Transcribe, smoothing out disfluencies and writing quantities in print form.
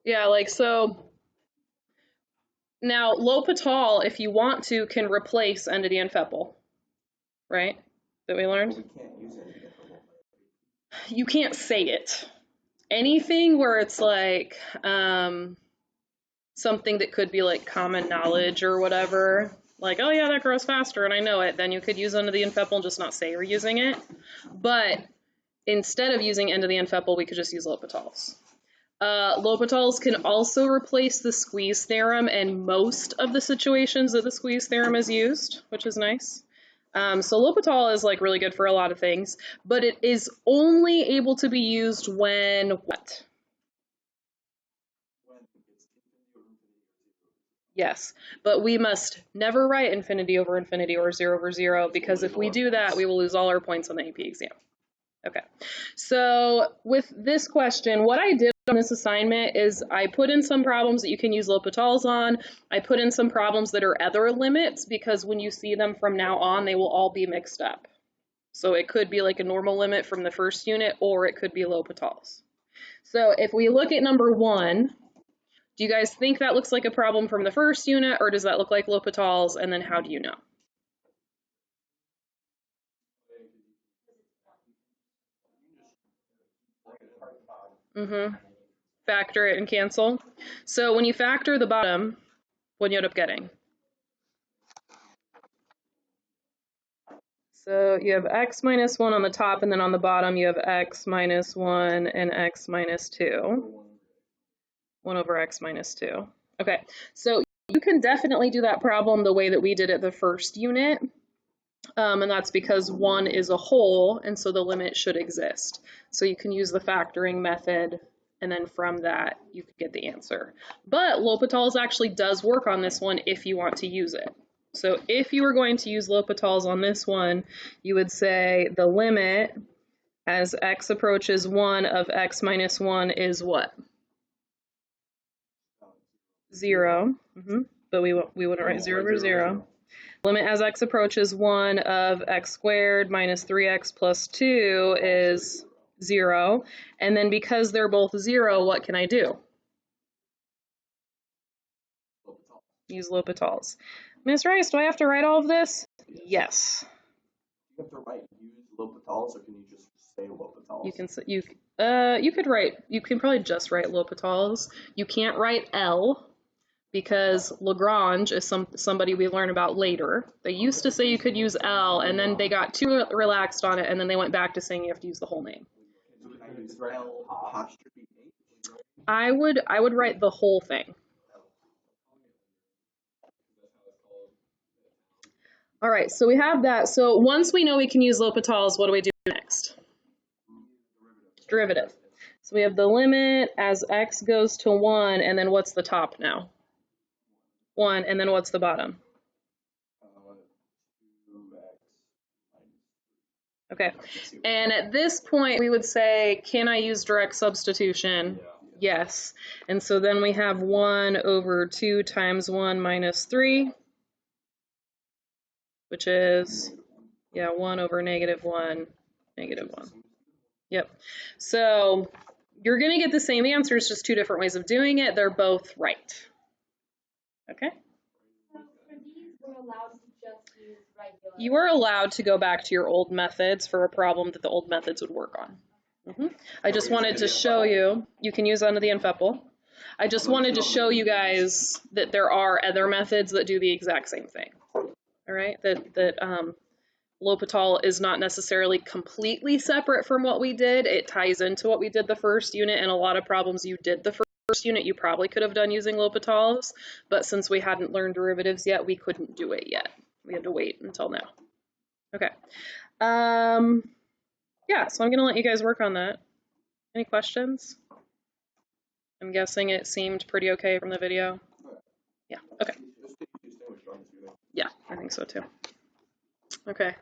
Yeah, like so. Now, L'Hopital, if you want to, can replace entity and Feppel, right? That we learned? We can't use it. You can't say it. Anything where it's like something that could be like common knowledge or whatever, like, oh yeah, that grows faster and I know it, then you could use entity and Feppel and just not say you're using it. But instead of using entity and Feppel, we could just use L'Hopitals. L'Hopitals can also replace the squeeze theorem in most of the situations that the squeeze theorem is used, which is nice. So L'Hopital is like really good for a lot of things, but it is only able to be used when what? Yes, but we must never write infinity over infinity or 0 over 0, because if we do that, we will lose all our points on the AP exam. Okay, so with this question, what I did on this assignment is I put in some problems that you can use L'Hopitals on. I put in some problems that are other limits, because when you see them from now on, they will all be mixed up. So it could be like a normal limit from the first unit, or it could be L'Hopitals. So if we look at number 1, do you guys think that looks like a problem from the first unit, or does that look like L'Hopitals, and then how do you know? Factor it and cancel. So when you factor the bottom, what do you end up getting? So you have x minus 1 on the top, and then on the bottom you have x minus 1 and x minus 2. 1 over x minus 2. Okay, so you can definitely do that problem the way that we did it the first unit. And that's because 1 is a whole, and so the limit should exist. So you can use the factoring method, and then from that, you could get the answer. But L'Hopitals actually does work on this one if you want to use it. So if you were going to use L'Hopitals on this one, you would say the limit as x approaches 1 of x minus 1 is what? 0. But we wouldn't write 0 over 0. Limit as x approaches 1 of x squared minus 3x plus 2 is 0. And then because they're both 0, what can I do? Use L'Hopitals. Ms. Rice, do I have to write all of this? Yes. You have to write use L'Hopitals, or can you just say L'Hopitals? You could write, you can probably just write L'Hopitals. You can't write L, because Lagrange is somebody we learn about later. They used to say you could use L, and then they got too relaxed on it, and then they went back to saying you have to use the whole name. I would write the whole thing. All right, so we have that. So once we know we can use L'Hopitals, what do we do next? Derivative. So we have the limit as x goes to 1, and then what's the top now? 1, and then what's the bottom? 2x. Okay, and at this point we would say, can I use direct substitution? Yeah. Yes, and so then we have 1 over 2 times 1 minus 3, which is, yeah, 1 over negative 1, negative 1. Yep, so you're going to get the same answers, just 2 different ways of doing it. They're both right. Okay? So for these, we're allowed to just use regular. You are allowed to go back to your old methods for a problem that the old methods would work on. I just wanted to show you, you can use entity and Feppel. I just wanted to show you guys that there are other methods that do the exact same thing. All right, that L'Hopital is not necessarily completely separate from what we did. It ties into what we did the first unit, and a lot of problems you did the first unit you probably could have done using L'Hopitals, but since we hadn't learned derivatives yet, we couldn't do it yet. We had to wait until now. Okay. Yeah, so I'm going to let you guys work on that. Any questions? I'm guessing it seemed pretty okay from the video. Yeah, okay. Yeah, I think so too. Okay.